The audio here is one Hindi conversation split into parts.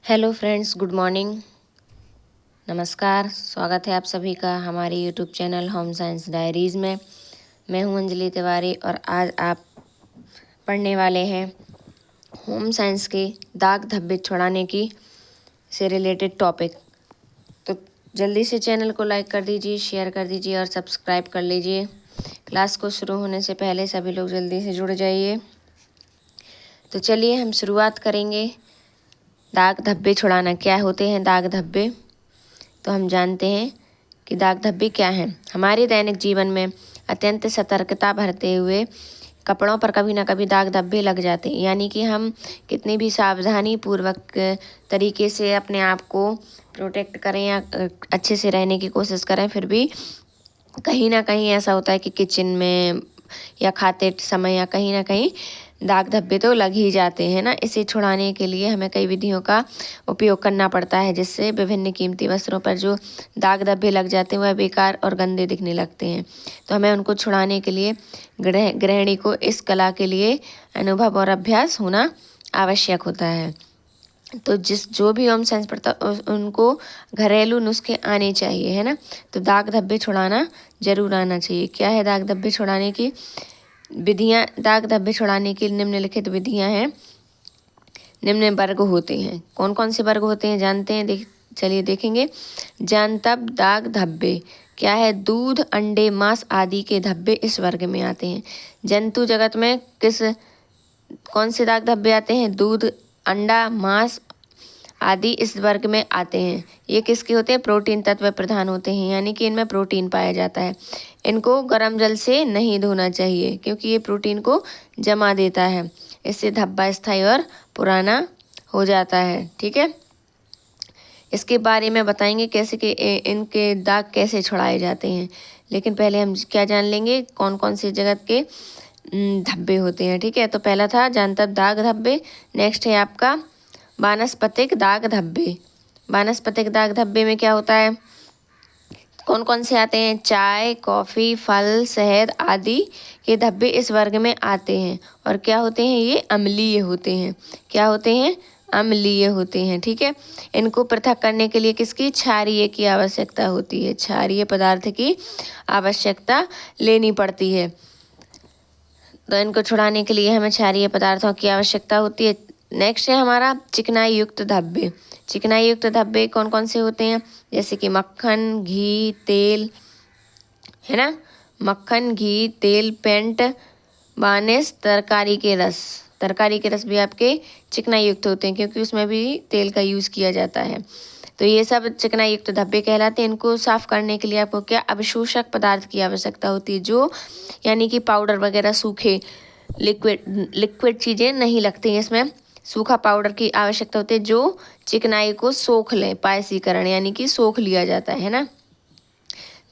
Hello friends, good morning. नमस्कार, स्वागत है आप सभी का हमारे YouTube channel home science diaries में। मैं हूं अंजलि तिवारी और आज आप पढ़ने वाले हैं होम साइंस के दाग धब्बे छुड़ाने की से रिलेटेड टॉपिक। तो जल्दी से चैनल को लाइक कर दीजिए, शेयर कर दीजिए और सब्सक्राइब कर लीजिए। क्लास को शुरू होने से पहले सभी लोग जल्दी से जुड़ जाइए। तो चलिए हम शुरुआत करेंगे। दाग धब्बे छुड़ाना। क्या होते हैं दाग धब्बे? तो हम जानते हैं कि दाग धब्बे क्या हैं। हमारे दैनिक जीवन में अत्यंत सतर्कता बरतते हुए कपड़ों पर कभी ना कभी दाग धब्बे लग जाते हैं। यानी कि हम कितनी भी सावधानी पूर्वक तरीके से अपने आप को प्रोटेक्ट करें या अच्छे से रहने की कोशिश करें, फिर भी कहीं ना कहीं ऐसा होता है कि किचन में या खाते समय या कहीं ना कहीं दाग धब्बे तो लग ही जाते हैं ना। इसे छुड़ाने के लिए हमें कई विधियों का उपयोग करना पड़ता है, जिससे विभिन्न कीमती वस्त्रों पर जो दाग धब्बे लग जाते हैं वह बेकार और गंदे दिखने लगते हैं। तो हमें उनको छुड़ाने के लिए गृहिणी को इस कला के लिए अनुभव और अभ्यास होना आवश्यक होता है। तो जो भी होम साइंस पढ़ता उनको घरेलू नुस्खे आने चाहिए, है ना। तो दाग धब्बे छुड़ाना जरूर आना चाहिए। क्या है दाग धब्बे छुड़ाने की विधियां? दाग धब्बे छुड़ाने की निम्नलिखित विधियां हैं। निम्न वर्ग होते हैं। कौन कौन से वर्ग होते हैं जानते हैं? चलिए देखेंगे। जानतब दाग धब्बे क्या है? दूध, अंडे, मांस आदि के धब्बे इस वर्ग में आते हैं। जंतु जगत में कौन से दाग धब्बे आते हैं? दूध, अंडा, मांस आदि इस वर्ग में आते हैं। ये किसके होते हैं? प्रोटीन तत्व प्रधान होते हैं, यानी कि इनमें प्रोटीन पाया जाता है। इनको गर्म जल से नहीं धोना चाहिए क्योंकि ये प्रोटीन को जमा देता है। इससे धब्बा स्थायी और पुराना हो जाता है। ठीक है, इसके बारे में बताएंगे कैसे कि इनके दाग कैसे छुड़ाए जाते हैं। लेकिन पहले हम क्या जान लेंगे कौन कौन से जगत के धब्बे होते हैं। ठीक है, तो पहला था जानतब दाग धब्बे। नेक्स्ट है आपका वानस्पतिक दाग धब्बे। वानस्पतिक दाग धब्बे में क्या होता है? कौन कौन से आते हैं? चाय, कॉफ़ी, फल, शहद आदि के धब्बे इस वर्ग में आते हैं। और क्या होते हैं? ये अम्लीय होते हैं। क्या होते हैं? अम्लीय होते हैं। ठीक है, इनको पृथक करने के लिए किसकी? क्षारीय की आवश्यकता होती है। क्षारीय पदार्थ की आवश्यकता लेनी पड़ती है। तो इनको छुड़ाने के लिए हमें क्षारीय पदार्थों की आवश्यकता होती है। नेक्स्ट है हमारा चिकनाई युक्त धब्बे। चिकनाई युक्त धब्बे कौन कौन से होते हैं? जैसे कि मक्खन, घी, तेल, है ना। मक्खन, घी, तेल, पेंट, मानिस, तरकारी के रस। तरकारी के रस भी आपके चिकनाई युक्त होते हैं क्योंकि उसमें भी तेल का यूज़ किया जाता है। तो ये सब चिकनाई युक्त धब्बे कहलाते हैं। इनको साफ करने के लिए आपको क्या अवशोषक पदार्थ की आवश्यकता होती है, जो यानी कि पाउडर वगैरह सूखे लिक्विड चीज़ें नहीं लगती हैं इसमें। सूखा पाउडर की आवश्यकता होती है जो चिकनाई को सोख ले। पायसीकरण यानी कि सोख लिया जाता है ना।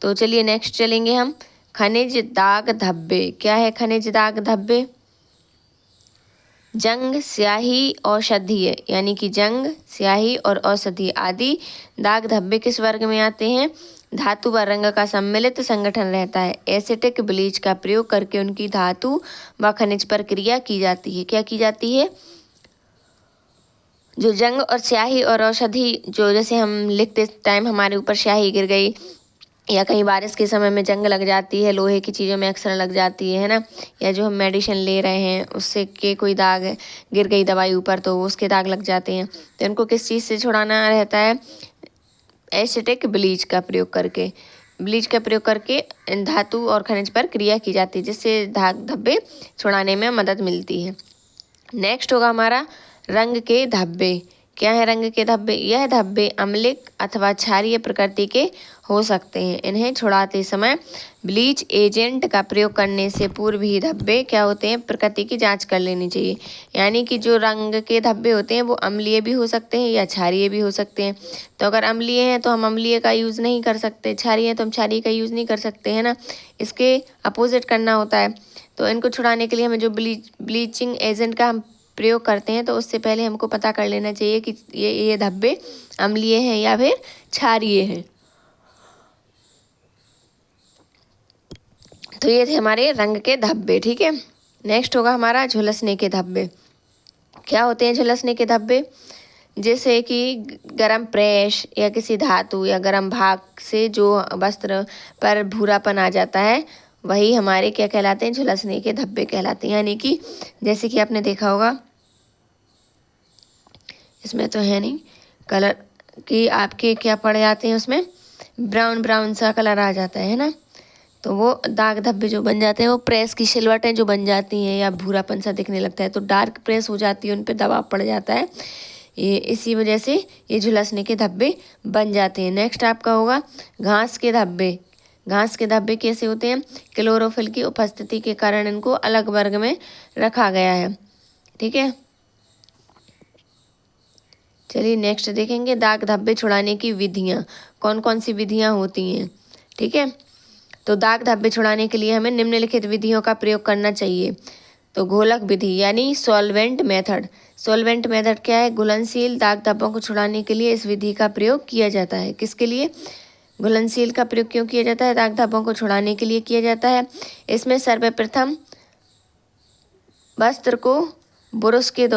तो चलिए नेक्स्ट चलेंगे हम। खनिज दाग धब्बे। क्या है खनिज दाग धब्बे? जंग, स्याही, औषधीय, यानी कि जंग, स्याही और औषधि आदि दाग धब्बे किस वर्ग में आते हैं? धातु व रंग का सम्मिलित संगठन रहता है। एसिटिक ब्लीच का प्रयोग करके उनकी धातु व खनिज पर क्रिया की जाती है। क्या की जाती है? जो जंग और स्याही और औषधि, जो जैसे हम लिखते टाइम हमारे ऊपर स्याही गिर गई या कहीं बारिश के समय में जंग लग जाती है, लोहे की चीज़ों में अक्सर लग जाती है ना। या जो हम मेडिसिन ले रहे हैं उससे के कोई दाग गिर गई दवाई ऊपर तो उसके दाग लग जाते हैं। तो इनको किस चीज़ से छुड़ाना रहता है? एसिटिक ब्लीच का प्रयोग करके। ब्लीच का प्रयोग करके इन धातु और खनिज पर क्रिया की जाती है, जिससे दाग धब्बे छुड़ाने में मदद मिलती है। नेक्स्ट होगा हमारा रंग के धब्बे। क्या है रंग के धब्बे? यह धब्बे अम्लिक अथवा क्षारीय प्रकृति के हो सकते हैं। इन्हें छुड़ाते समय ब्लीच एजेंट का प्रयोग करने से पूर्व ही धब्बे क्या होते हैं प्रकृति की जांच कर लेनी चाहिए। यानी कि जो रंग के धब्बे होते हैं वो अम्लीय भी हो सकते हैं या क्षारीय भी हो सकते हैं। तो अगर अम्लीय हैं तो हम अम्लीय का यूज़ नहीं कर सकते, क्षारीय है तो हम क्षारीय का यूज़ नहीं कर सकते, है ना। इसके अपोजिट करना होता है। तो इनको छुड़ाने के लिए हमें जो ब्लीचिंग एजेंट का हम प्रयोग करते हैं तो उससे पहले हमको पता कर लेना चाहिए कि ये धब्बे अम्लीय हैं या फिर क्षारीय हैं। तो ये थे हमारे रंग के धब्बे। ठीक है, नेक्स्ट होगा हमारा झुलसने के धब्बे। क्या होते हैं झुलसने के धब्बे? जैसे कि गरम प्रेस या किसी धातु या गरम भाग से जो वस्त्र पर भूरापन आ जाता है, वही हमारे क्या कहलाते हैं, झुलसने के धब्बे कहलाते हैं। यानी कि जैसे कि आपने देखा होगा, इसमें तो है नहीं कलर कि आपके क्या पड़ जाते हैं, उसमें ब्राउन ब्राउन सा कलर आ जाता है ना, तो वो दाग धब्बे जो बन जाते हैं वो प्रेस की सिलवटें जो बन जाती हैं या भूरापन सा दिखने लगता है, तो डार्क प्रेस हो जाती है, उन पे दबाव पड़ जाता है, ये इसी वजह से ये झुलसने के धब्बे बन जाते हैं। नेक्स्ट आपका होगा घास के धब्बे। घास के धब्बे कैसे होते हैं? क्लोरोफिल की उपस्थिति के कारण इनको अलग वर्ग में रखा गया है। ठीक है, चलिए नेक्स्ट देखेंगे दाग धब्बे छुड़ाने की विधियाँ। कौन कौन सी विधियाँ होती हैं? ठीक है, तो दाग धब्बे छुड़ाने के लिए हमें निम्नलिखित विधियों का प्रयोग करना चाहिए। तो घोलक विधि यानी सॉल्वेंट मेथड। सॉल्वेंट मेथड क्या है? घुलनशील दाग धब्बों को छुड़ाने के लिए इस विधि का प्रयोग किया जाता है। किसके लिए घुलनशील का प्रयोग क्यों किया जाता है? दाग धब्बों को छुड़ाने के लिए किया जाता है। इसमें सर्वप्रथम वस्त्र को बुरुश के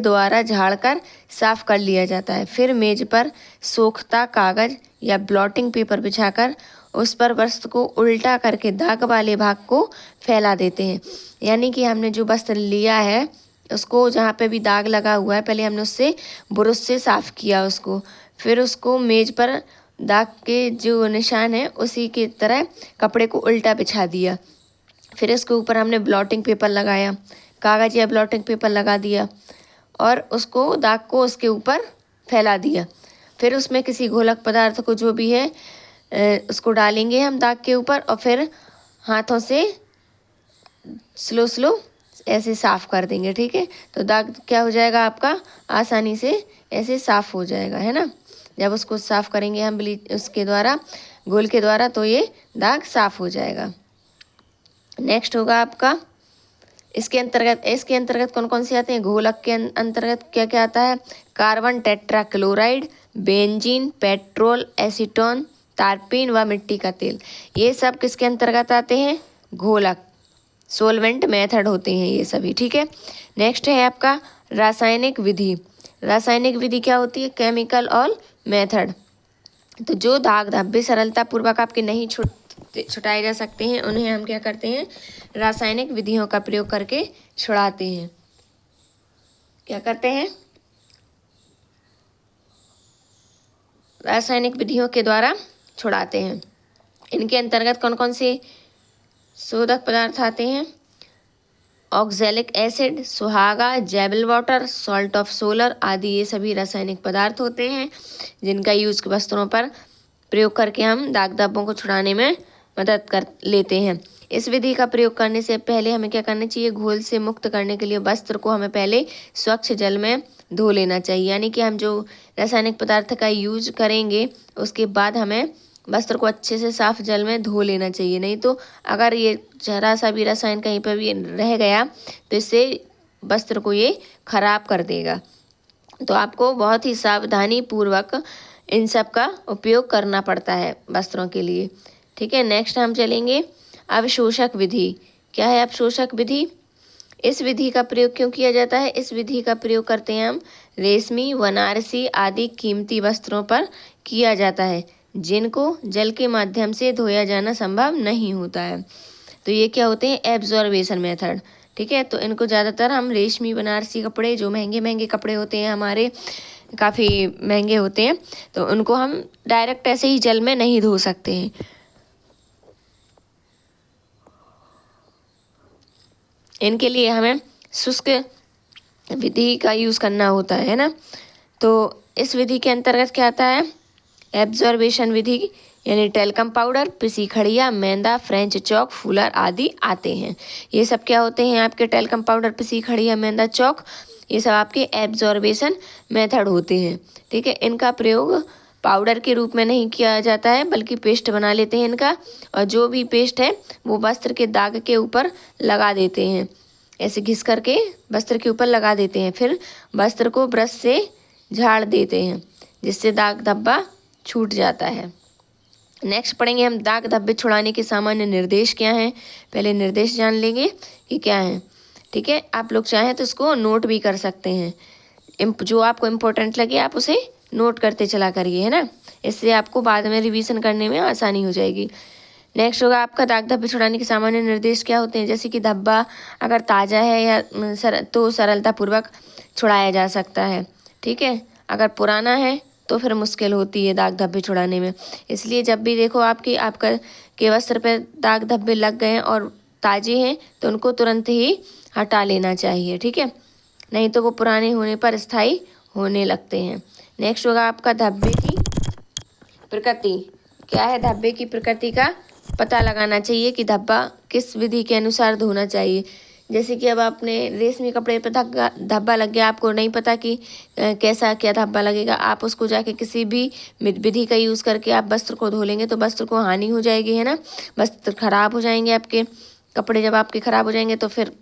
द्वारा झाड़कर साफ कर लिया जाता है। फिर मेज पर सोखता कागज या ब्लॉटिंग पेपर बिछाकर उस पर वस्त्र को उल्टा करके दाग वाले भाग को फैला देते हैं। यानी कि हमने जो वस्त्र लिया है उसको जहाँ पे भी दाग लगा हुआ है, पहले हमने उससे बुरुश से साफ किया उसको, फिर उसको मेज पर दाग के जो निशान है उसी की तरह कपड़े को उल्टा बिछा दिया। फिर इसके ऊपर हमने ब्लॉटिंग पेपर लगाया, कागज या ब्लॉटिंग पेपर लगा दिया और उसको दाग को उसके ऊपर फैला दिया। फिर उसमें किसी घोलक पदार्थ को जो भी है उसको डालेंगे हम दाग के ऊपर और फिर हाथों से स्लो ऐसे साफ कर देंगे। ठीक है, तो दाग क्या हो जाएगा आपका, आसानी से ऐसे साफ हो जाएगा, है ना। जब उसको साफ करेंगे हम उसके द्वारा, घोल के द्वारा, तो ये दाग साफ हो जाएगा। नेक्स्ट होगा आपका इसके अंतर्गत कौन कौन से आते हैं? घोलक के अंतर्गत क्या क्या आता है? Carbon tetrachloride, benzene, petrol, acetone, तारपीन व मिट्टी का तेल। ये सब किसके अंतर्गत आते हैं? घोलक, सोलवेंट मेथड होते हैं ये सभी। ठीक है, नेक्स्ट है आपका रासायनिक विधि। रासायनिक विधि क्या होती है? केमिकल और मेथड। तो जो दाग धब्बे सरलता पूर्वक आपके नहीं छुटाए जा सकते हैं, उन्हें हम क्या करते हैं? रासायनिक विधियों का प्रयोग करके छुड़ाते हैं। क्या करते हैं? रासायनिक विधियों के द्वारा छुड़ाते हैं। इनके अंतर्गत कौन कौन से शोधक पदार्थ आते हैं? ऑक्जेलिक एसिड, सुहागा, जेबल वाटर, सॉल्ट ऑफ सोलर आदि ये सभी रासायनिक पदार्थ होते हैं जिनका यूज वस्त्रों पर प्रयोग करके हम दाग धब्बों को छुड़ाने में मदद कर लेते हैं। इस विधि का प्रयोग करने से पहले हमें क्या करना चाहिए? घोल से मुक्त करने के लिए वस्त्र को हमें पहले स्वच्छ जल में धो लेना चाहिए। यानी कि हम जो रासायनिक पदार्थ का यूज करेंगे उसके बाद हमें वस्त्र को अच्छे से साफ जल में धो लेना चाहिए। नहीं तो अगर ये जरा सा भी रसायन कहीं पर भी रह गया तो इससे वस्त्र को ये खराब कर देगा। तो आपको बहुत ही सावधानी पूर्वक इन सब का उपयोग करना पड़ता है वस्त्रों के लिए। ठीक है, नेक्स्ट हम चलेंगे अवशोषक विधि। क्या है अवशोषक विधि? इस विधि का प्रयोग क्यों किया जाता है? इस विधि का प्रयोग करते हैं हम रेशमी, बनारसी आदि कीमती वस्त्रों पर किया जाता है जिनको जल के माध्यम से धोया जाना संभव नहीं होता है। तो ये क्या होते हैं? Absorption method. ठीक है, तो इनको ज़्यादातर हम रेशमी, बनारसी कपड़े, जो महंगे महंगे कपड़े होते हैं हमारे, काफ़ी महंगे होते हैं, तो उनको हम डायरेक्ट ऐसे ही जल में नहीं धो सकते हैं। इनके लिए हमें शुष्क विधि का यूज़ करना होता है ना। तो इस विधि के अंतर्गत क्या आता है? एब्जॉर्बेशन विधि यानी टेल्कम पाउडर, पिसी खड़िया, मैदा, फ्रेंच चौक, फूलर आदि आते हैं। ये सब क्या होते हैं आपके? टेल्कम पाउडर, पिसी खड़िया, मैदा, चौक, ये सब आपके एब्जॉर्बेशन मेथड होते हैं। ठीक है, इनका प्रयोग पाउडर के रूप में नहीं किया जाता है बल्कि पेस्ट बना लेते हैं इनका, और जो भी पेस्ट है वो वस्त्र के दाग के ऊपर लगा देते हैं, ऐसे घिस करके वस्त्र के ऊपर लगा देते हैं। फिर वस्त्र को ब्रश से झाड़ देते हैं जिससे दाग धब्बा छूट जाता है। नेक्स्ट पढ़ेंगे हम दाग धब्बे छुड़ाने के सामान्य निर्देश क्या हैं। पहले निर्देश जान लेंगे कि क्या है। ठीक है, आप लोग चाहें तो इसको नोट भी कर सकते हैं। जो आपको इम्पोर्टेंट लगे आप उसे नोट करते चला करिए, है ना। इससे आपको बाद में रिवीजन करने में आसानी हो जाएगी। नेक्स्ट होगा आपका दाग धब्बे छुड़ाने के सामान्य निर्देश क्या होते हैं। जैसे कि धब्बा अगर ताज़ा है या तो सरलतापूर्वक छुड़ाया जा सकता है, ठीक है। अगर पुराना है तो फिर मुश्किल होती है दाग धब्बे छुड़ाने में। इसलिए जब भी देखो आपका के वस्त्र पे दाग धब्बे लग गए हैं और ताज़े हैं तो उनको तुरंत ही हटा लेना चाहिए, ठीक है। नहीं तो वो पुराने होने पर स्थायी होने लगते हैं। नेक्स्ट होगा आपका धब्बे की प्रकृति। क्या है, धब्बे की प्रकृति का पता लगाना चाहिए कि धब्बा किस विधि के अनुसार धोना चाहिए। जैसे कि अब आपने रेशमी कपड़े पर धब्बा लग गया, आपको नहीं पता कि कैसा क्या धब्बा लगेगा, आप उसको जाके किसी भी विधि का यूज़ करके आप वस्त्र को धो लेंगे तो वस्त्र को हानि हो जाएगी, है ना। वस्त्र खराब हो जाएंगे, आपके कपड़े जब आपके खराब हो जाएंगे तो फिर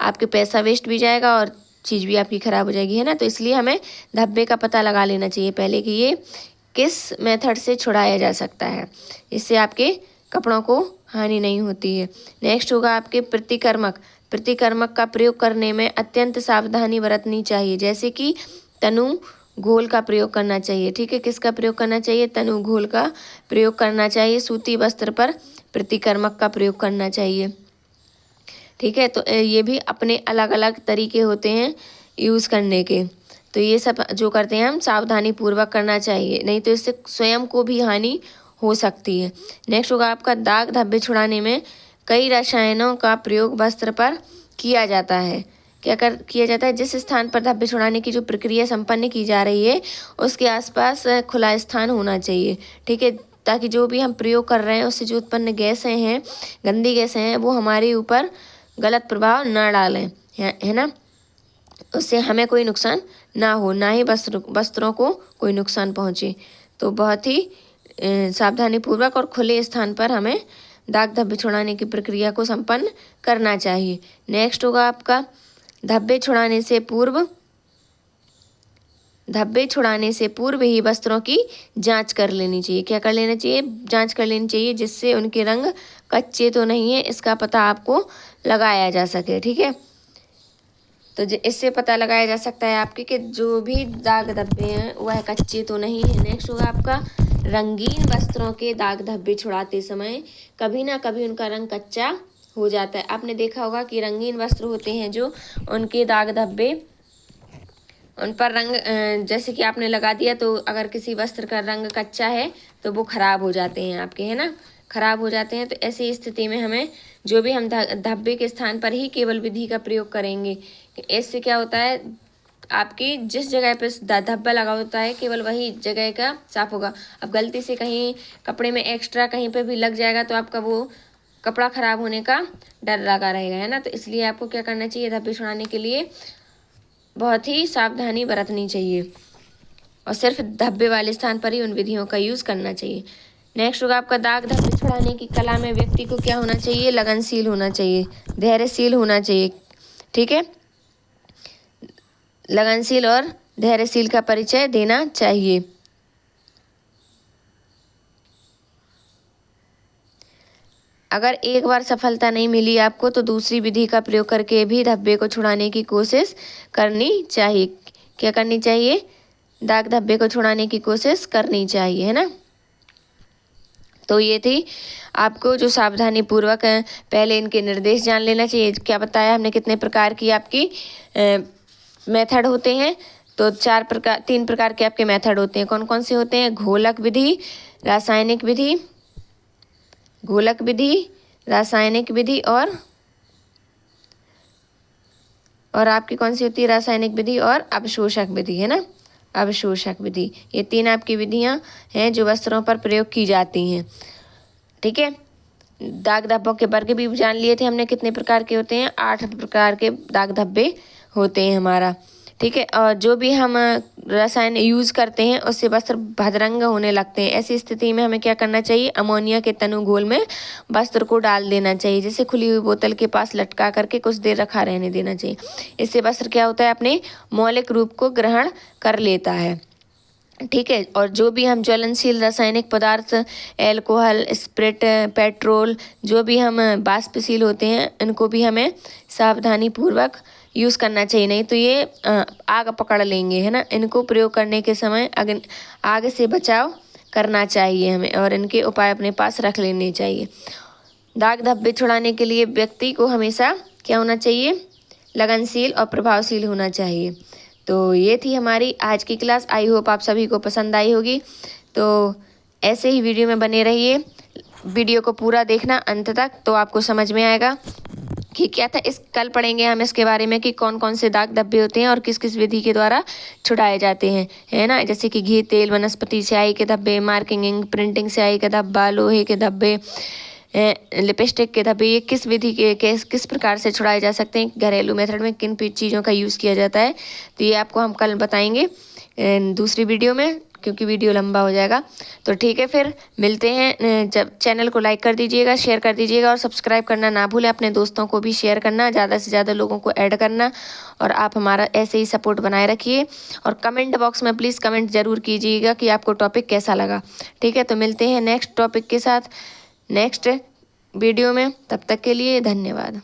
आपके पैसा वेस्ट भी जाएगा और चीज़ भी आपकी खराब हो जाएगी, है ना। तो इसलिए हमें धब्बे का पता लगा लेना चाहिए पहले कि ये किस मेथड से छुड़ाया जा सकता है, इससे आपके कपड़ों को हानि नहीं होती है। नेक्स्ट होगा आपके प्रतिकर्मक। प्रतिकर्मक का प्रयोग करने में अत्यंत सावधानी बरतनी चाहिए। जैसे कि तनु घोल का प्रयोग करना चाहिए, ठीक है। किसका प्रयोग करना चाहिए, तनु घोल का प्रयोग करना चाहिए। सूती वस्त्र पर प्रतिकर्मक का प्रयोग करना चाहिए, ठीक है। तो ये भी अपने अलग अलग तरीके होते हैं यूज़ करने के, तो ये सब जो करते हैं हम सावधानी पूर्वक करना चाहिए, नहीं तो इससे स्वयं को भी हानि हो सकती है। नेक्स्ट होगा आपका दाग धब्बे छुड़ाने में कई रसायनों का प्रयोग वस्त्र पर किया जाता है। किया जाता है, जिस स्थान पर धब्बे छुड़ाने की जो प्रक्रिया संपन्न की जा रही है उसके आसपास खुला स्थान होना चाहिए, ठीक है, ताकि जो भी हम प्रयोग कर रहे हैं उससे जो उत्पन्न गैसें हैं, गंदी गैसें हैं, वो हमारे ऊपर गलत प्रभाव न डालें, है ना। उससे हमें कोई नुकसान ना हो, ना ही वस्त्रों को कोई नुकसान पहुँचे। तो बहुत ही सावधानी पूर्वक और खुले स्थान पर हमें दाग धब्बे छुड़ाने की प्रक्रिया को संपन्न करना चाहिए। नेक्स्ट होगा आपका धब्बे छुड़ाने से पूर्व ही वस्त्रों की जांच कर लेनी चाहिए। क्या कर लेना चाहिए, जांच कर लेनी चाहिए, जिससे उनके रंग कच्चे तो नहीं है इसका पता आपको लगाया जा सके, ठीक है। तो इससे पता लगाया जा सकता है आपके कि जो भी दाग धब्बे हैं वह कच्चे तो नहीं है। नेक्स्ट होगा आपका रंगीन वस्त्रों के दाग धब्बे छुड़ाते समय कभी ना कभी उनका रंग कच्चा हो जाता है। आपने देखा होगा कि रंगीन वस्त्र होते हैं जो उनके दाग धब्बे उन पर रंग जैसे कि आपने लगा दिया तो अगर किसी वस्त्र का रंग कच्चा है तो वो खराब हो जाते हैं आपके, है ना, खराब हो जाते हैं। तो ऐसी स्थिति में हमें जो भी हम धब्बे के स्थान पर ही केवल विधि का प्रयोग करेंगे। इससे क्या होता है, आपकी जिस जगह पे धब्बा लगा होता है केवल वही जगह का साफ होगा। अब गलती से कहीं कपड़े में एक्स्ट्रा कहीं पे भी लग जाएगा तो आपका वो कपड़ा खराब होने का डर लगा रहेगा, है ना। तो इसलिए आपको क्या करना चाहिए, धब्बे छुड़ाने के लिए बहुत ही सावधानी बरतनी चाहिए और सिर्फ धब्बे वाले स्थान पर ही उन विधियों का यूज़ करना चाहिए। नेक्स्ट होगा आपका दाग धब्बे छुड़ाने की कला में व्यक्ति को क्या होना चाहिए, लगनशील होना चाहिए, धैर्यशील होना चाहिए, ठीक है। लगनशील और धैर्यशील का परिचय देना चाहिए। अगर एक बार सफलता नहीं मिली आपको तो दूसरी विधि का प्रयोग करके भी धब्बे को छुड़ाने की कोशिश करनी चाहिए। क्या करनी चाहिए, दाग धब्बे को छुड़ाने की कोशिश करनी चाहिए, है ना। तो ये थी आपको जो सावधानी पूर्वक पहले इनके निर्देश जान लेना चाहिए। क्या बताया हमने, कितने प्रकार की आपकी मेथड होते हैं, तो 3 प्रकार के आपके मेथड होते हैं। कौन कौन से होते हैं, घोलक विधि, रासायनिक विधि और आपकी कौन सी होती है, रासायनिक विधि और अवशोषक विधि, है ना, अवशोषक विधि। ये 3 आपकी विधियां हैं जो वस्त्रों पर प्रयोग की जाती हैं, ठीक है। दाग धब्बों के वर्ग भी जान लिए थे हमने, कितने प्रकार के होते हैं, 8 प्रकार के दाग धब्बे होते हैं हमारा, ठीक है। और जो भी हम रसायन यूज़ करते हैं उससे वस्त्र भदरंग होने लगते हैं। ऐसी स्थिति में हमें क्या करना चाहिए, अमोनिया के तनु घोल में वस्त्र को डाल देना चाहिए, जैसे खुली हुई बोतल के पास लटका करके कुछ देर रखा रहने देना चाहिए। इससे वस्त्र क्या होता है, अपने मौलिक रूप को ग्रहण कर लेता है, ठीक है। और जो भी हम ज्वलनशील रासायनिक पदार्थ, एल्कोहल, स्प्रिट, पेट्रोल, जो भी हम वाष्पशील होते हैं इनको भी हमें सावधानी पूर्वक यूज़ करना चाहिए, नहीं तो ये आग पकड़ लेंगे, है ना। इनको प्रयोग करने के समय आग से बचाव करना चाहिए हमें और इनके उपाय अपने पास रख लेने चाहिए। दाग धब्बे छुड़ाने के लिए व्यक्ति को हमेशा क्या होना चाहिए, लगनशील और प्रभावशील होना चाहिए। तो ये थी हमारी आज की क्लास। आई होप आप सभी को पसंद आई होगी। तो ऐसे ही वीडियो में बने रहिए, वीडियो को पूरा देखना अंत तक, तो आपको समझ में आएगा कि क्या था। कल पढ़ेंगे हम इसके बारे में कि कौन कौन से दाग धब्बे होते हैं और किस किस विधि के द्वारा छुड़ाए जाते हैं, है ना। जैसे कि घी, तेल, वनस्पति स्याही के धब्बे, मार्किंग इंक, प्रिंटिंग स्याही का धब्बा, लोहे के धब्बे, लिपस्टिक के धब्बे, ये किस विधि के किस प्रकार से छुड़ाए जा सकते हैं, घरेलू मेथड में किन चीज़ों का यूज़ किया जाता है। तो ये आपको हम कल बताएंगे दूसरी वीडियो में, क्योंकि वीडियो लंबा हो जाएगा। तो ठीक है, फिर मिलते हैं। जब चैनल को लाइक कर दीजिएगा, शेयर कर दीजिएगा और सब्सक्राइब करना ना भूलें। अपने दोस्तों को भी शेयर करना, ज़्यादा से ज़्यादा लोगों को ऐड करना और आप हमारा ऐसे ही सपोर्ट बनाए रखिए। और कमेंट बॉक्स में प्लीज़ कमेंट ज़रूर कीजिएगा कि आपको टॉपिक कैसा लगा। ठीक है, तो मिलते हैं नेक्स्ट टॉपिक के साथ नेक्स्ट वीडियो में। तब तक के लिए धन्यवाद।